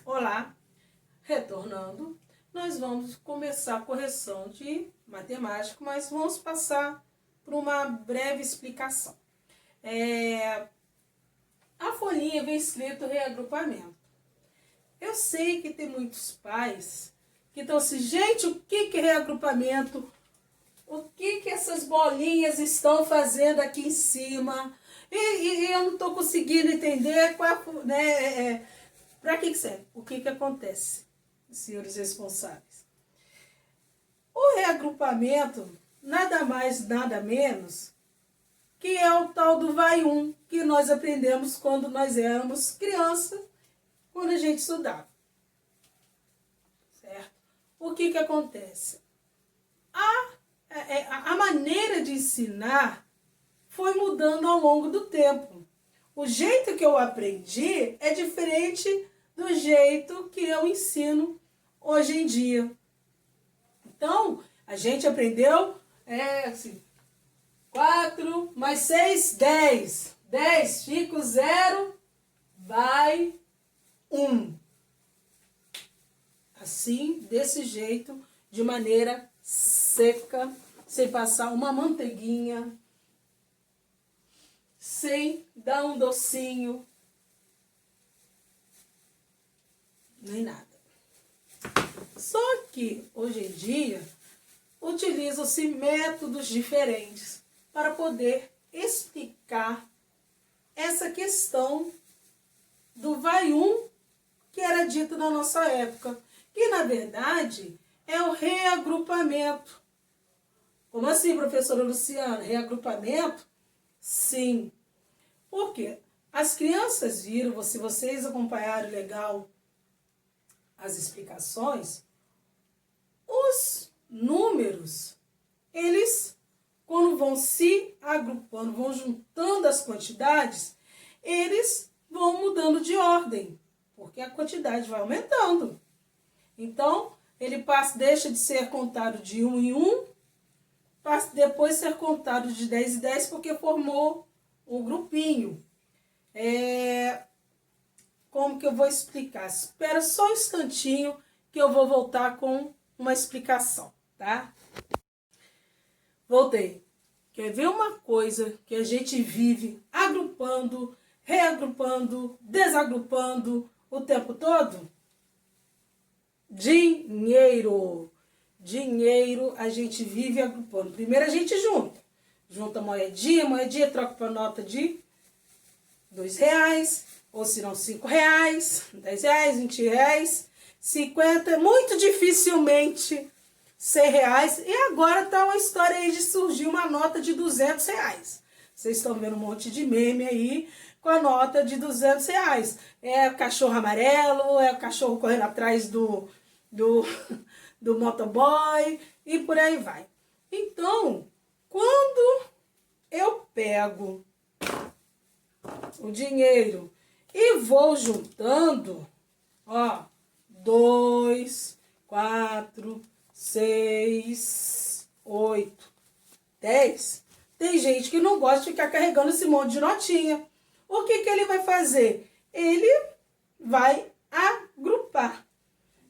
Olá, retornando, nós vamos começar a correção de matemática, mas vamos passar por uma breve explicação. A folhinha vem escrito reagrupamento. Eu sei que tem muitos pais que estão assim, gente, o que é reagrupamento? O que essas bolinhas estão fazendo aqui em cima? E eu não estou conseguindo entender para que serve. O que acontece, senhores responsáveis? O reagrupamento nada mais, nada menos que é o tal do vai um que nós aprendemos quando nós éramos criança, quando a gente estudava. Certo? O que acontece? A maneira de ensinar foi mudando ao longo do tempo. O jeito que eu aprendi é diferente do jeito que eu ensino hoje em dia. Então, a gente aprendeu assim, 4 mais 6, 10. 10, fica o 0, vai 1. Assim, desse jeito, de maneira seca, sem passar uma manteiguinha, sem dar um docinho, nem nada. Só que, hoje em dia, utilizam-se métodos diferentes para poder explicar essa questão do vai um que era dito na nossa época, que na verdade é o reagrupamento. Como assim, professora Luciana? Reagrupamento? Sim. Por quê? As crianças viram, se vocês acompanharam legal as explicações, os números, eles, quando vão se agrupando, vão juntando as quantidades, eles vão mudando de ordem, porque a quantidade vai aumentando. Então, ele deixa de ser contado de 1 em 1, passa depois ser contado de 10 em 10, porque formou um grupinho. Como que eu vou explicar? Espera só um instantinho que eu vou voltar com uma explicação, tá? Voltei. Quer ver uma coisa que a gente vive agrupando, reagrupando, desagrupando o tempo todo? Dinheiro. Dinheiro a gente vive agrupando. Primeiro a gente junta moedinha, troca para nota de R$2, ou se não R$5, R$10, R$20, 50, muito dificilmente R$100. E agora tá uma história aí de surgir uma nota de R$200. Vocês estão vendo um monte de meme aí com a nota de R$200. É o cachorro amarelo, é o cachorro correndo atrás do motoboy e por aí vai. Então, quando eu pego o dinheiro e vou juntando, ó, 2, 4, 6, 8, 10. Tem gente que não gosta de ficar carregando esse monte de notinha. O que ele vai fazer? Ele vai agrupar.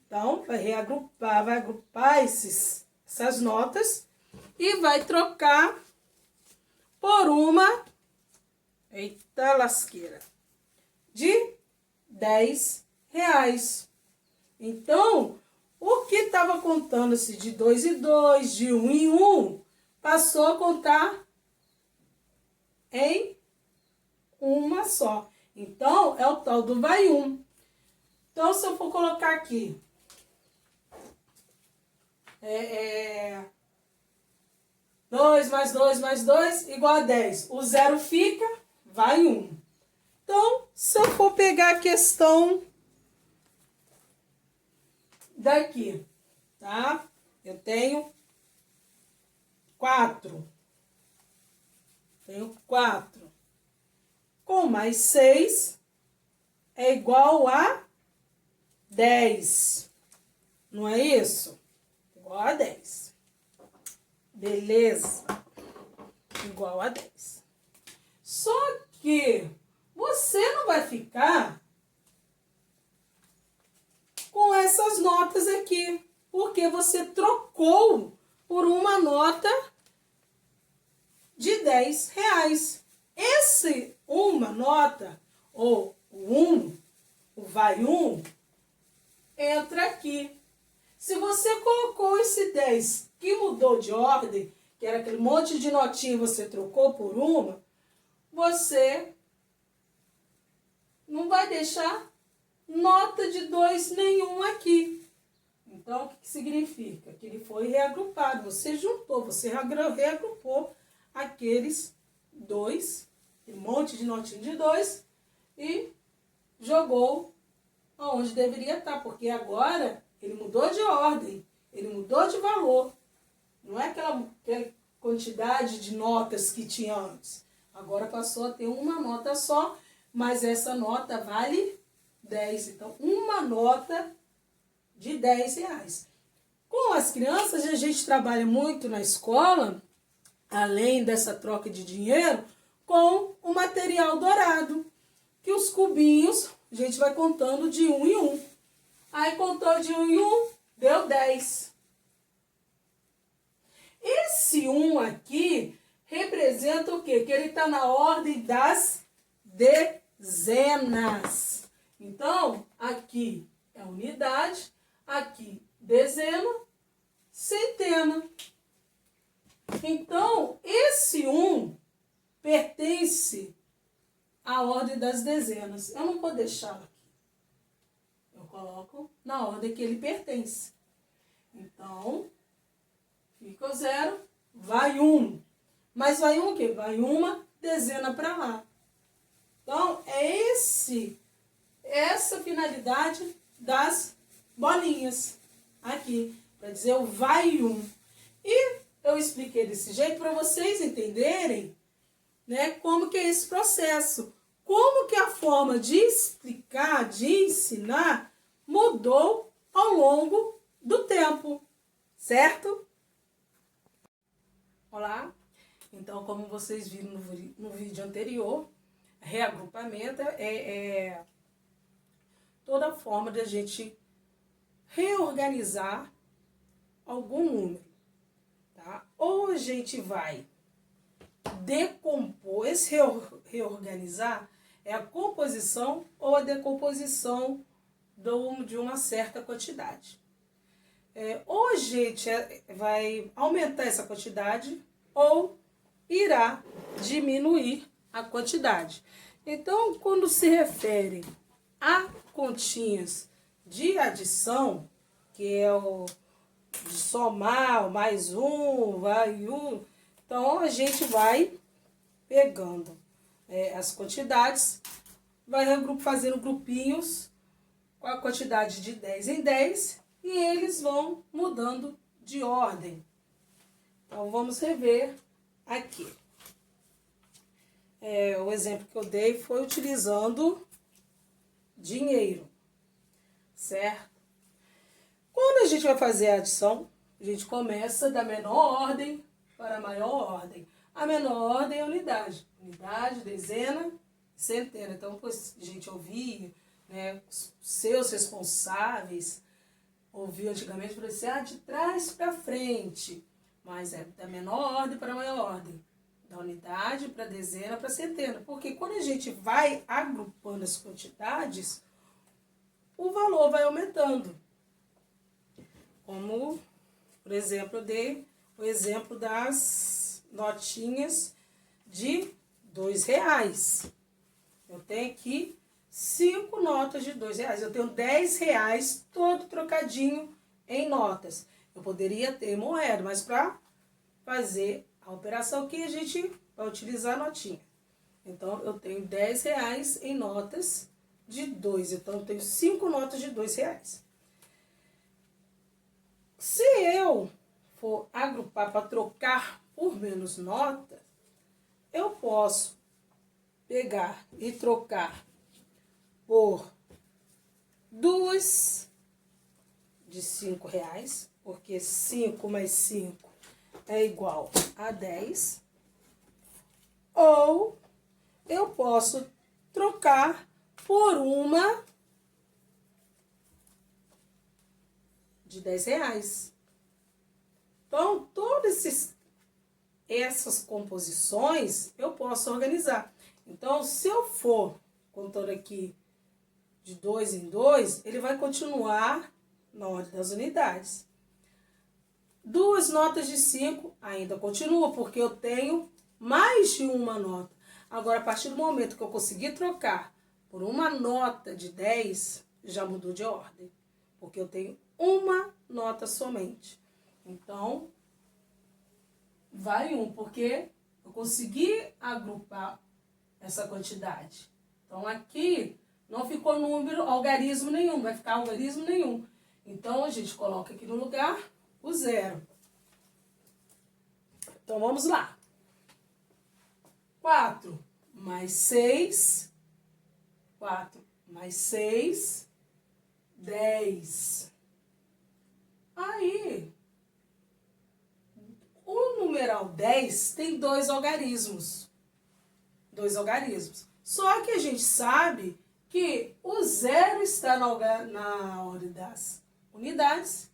Então, vai reagrupar, vai agrupar essas notas e vai trocar por uma, eita lasqueira, de R$10. Então, o que estava contando-se de 2 em 2, de 1 em 1, passou a contar em uma só. Então, é o tal do vai um. Então, se eu for colocar aqui, 2 mais 2 mais 2 igual a 10. O 0 fica, vai 1. Então, se eu for pegar a questão daqui, tá? Eu tenho 4. Tenho 4. Com mais 6 é igual a 10. Não é isso? Igual a 10. Beleza? Igual a 10. Só que você não vai ficar reais. Esse uma nota, ou o vai um, entra aqui. Se você colocou esse 10 que mudou de ordem, que era aquele monte de notinha você trocou por uma, você não vai deixar nota de 2 nenhum aqui. Então, o que significa? Que ele foi reagrupado. Você juntou, você reagrupou aqueles 2, um monte de notinha de 2, e jogou onde deveria estar, porque agora ele mudou de ordem, ele mudou de valor. Não é aquela quantidade de notas que tinha antes. Agora passou a ter uma nota só, mas essa nota vale 10. Então, uma nota de 10 reais. Com as crianças, a gente trabalha muito na escola, além dessa troca de dinheiro, com o material dourado, que os cubinhos, a gente vai contando de 1 em 1. Aí contou de 1 em 1, deu 10. Esse 1 aqui representa o quê? Que ele está na ordem das dezenas. Então, aqui é unidade, aqui dezena, centena. Então, esse 1 pertence à ordem das dezenas. Eu não vou deixá-lo aqui. Eu coloco na ordem que ele pertence. Então, fica o 0, vai 1. Mas vai 1 o quê? Vai uma dezena para lá. Então, é essa finalidade das bolinhas aqui, para dizer o vai 1. E eu expliquei desse jeito para vocês entenderem, né, como que é esse processo. Como que a forma de explicar, de ensinar, mudou ao longo do tempo, certo? Olá! Então, como vocês viram no vídeo anterior, reagrupamento é toda forma de a gente reorganizar algum número, tá? Ou a gente vai decompor, esse reorganizar é a composição ou a decomposição de uma certa quantidade. Ou a gente vai aumentar essa quantidade ou irá diminuir a quantidade. Então, quando se refere a continhas de adição, que é o de somar, mais um, vai um, então a gente vai pegando as quantidades, vai fazendo grupinhos com a quantidade de 10 em 10 e eles vão mudando de ordem. Então, vamos rever aqui. O exemplo que eu dei foi utilizando dinheiro, certo? Quando a gente vai fazer a adição, a gente começa da menor ordem para a maior ordem. A menor ordem é a unidade. Unidade, dezena, centena. Então, a gente ouvia, né, seus responsáveis, ouvia antigamente, para assim, de trás para frente. Mas é da menor ordem para a maior ordem. Da unidade para a dezena para a centena. Porque quando a gente vai agrupando as quantidades, o valor vai aumentando. Como, por exemplo, eu dei o exemplo das notinhas de R$2. Eu tenho aqui 5 notas de R$2. Eu tenho R$10 todo trocadinho em notas. Eu poderia ter moeda, mas para fazer a operação aqui, a gente vai utilizar a notinha. Então, eu tenho R$10 em notas de 2. Então, eu tenho 5 notas de R$2. Se eu for agrupar para trocar por menos notas, eu posso pegar e trocar por 2 de R$5, porque 5 mais 5 é igual a 10. Ou eu posso trocar por uma de R$10. Então, todos esses essas composições, eu posso organizar. Então, se eu for contando aqui de 2 em 2, ele vai continuar na ordem das unidades. 2 notas de 5 ainda continua, porque eu tenho mais de uma nota. Agora, a partir do momento que eu conseguir trocar por uma nota de 10, já mudou de ordem, porque eu tenho uma nota somente. Então, vai 1, porque eu consegui agrupar essa quantidade. Então, aqui não ficou número, algarismo nenhum, vai ficar algarismo nenhum. Então, a gente coloca aqui no lugar o 0. Então, vamos lá. 4 mais 6, 4 mais 6, 10. Aí, o numeral 10 tem 2 algarismos. 2 algarismos. Só que a gente sabe que o 0 está na ordem das unidades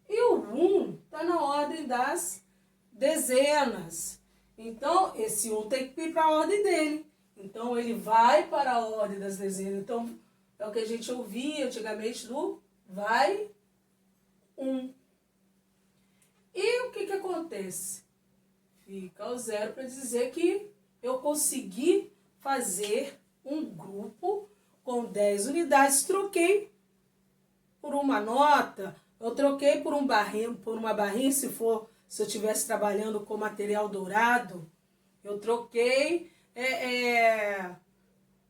e o 1 está na ordem das dezenas. Então, esse 1 tem que ir para a ordem dele. Então, ele vai para a ordem das dezenas. Então, é o que a gente ouvia antigamente do vai 1. E o que acontece? Fica o 0 para dizer que eu consegui fazer um grupo com 10 unidades. Troquei por uma nota, eu troquei por uma barrinha, se eu estivesse trabalhando com material dourado, eu troquei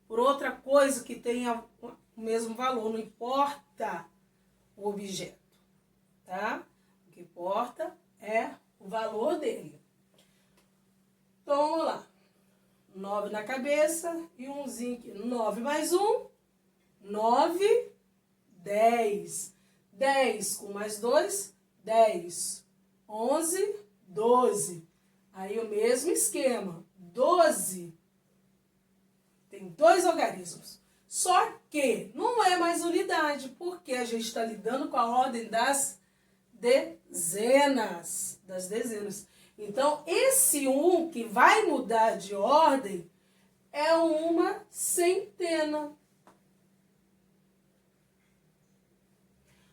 por outra coisa que tenha o mesmo valor, não importa o objeto, tá? O que importa é o valor dele. Então, vamos lá. 9 na cabeça e umzinho aqui. 9 mais 1, 9, 10. 10 com mais 2, 10. 11, 12. Aí o mesmo esquema. 12 tem 2 algarismos. Só que não é mais unidade, porque a gente está lidando com a ordem das dezenas. Então, esse 1 que vai mudar de ordem é uma centena.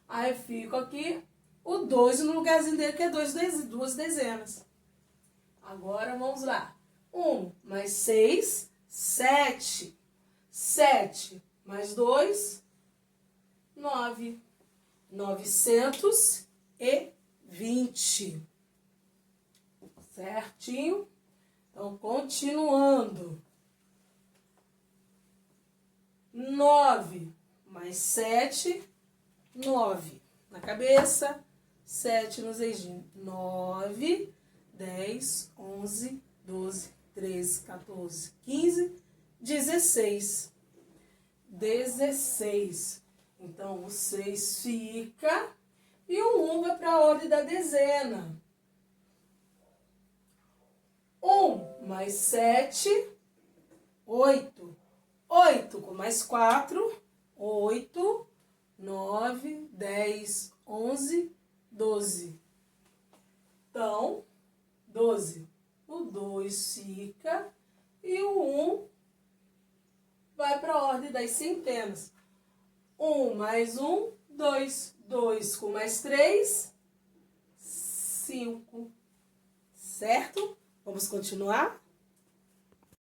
Aí fica aqui o 2 no lugarzinho dele, que é 2 dezenas. Agora, vamos lá. 1 mais 6, 7. 7 mais 2, 9. 920. Certinho? Então, continuando. 9 mais 7, 9. Na cabeça, 7 nos dedinhos. 9, 10, 11, 12, 13, 14, 15, 16. 16. Então, o 6 fica e o 1 vai para a ordem da dezena. 1 mais 7, 8. 8 com mais 4, 8, 9, 10, 11, 12. Então, 12. O 2 fica e o 1 vai para a ordem das centenas. 1 mais 1, 2. 2 com mais 3, 5. Certo? Vamos continuar?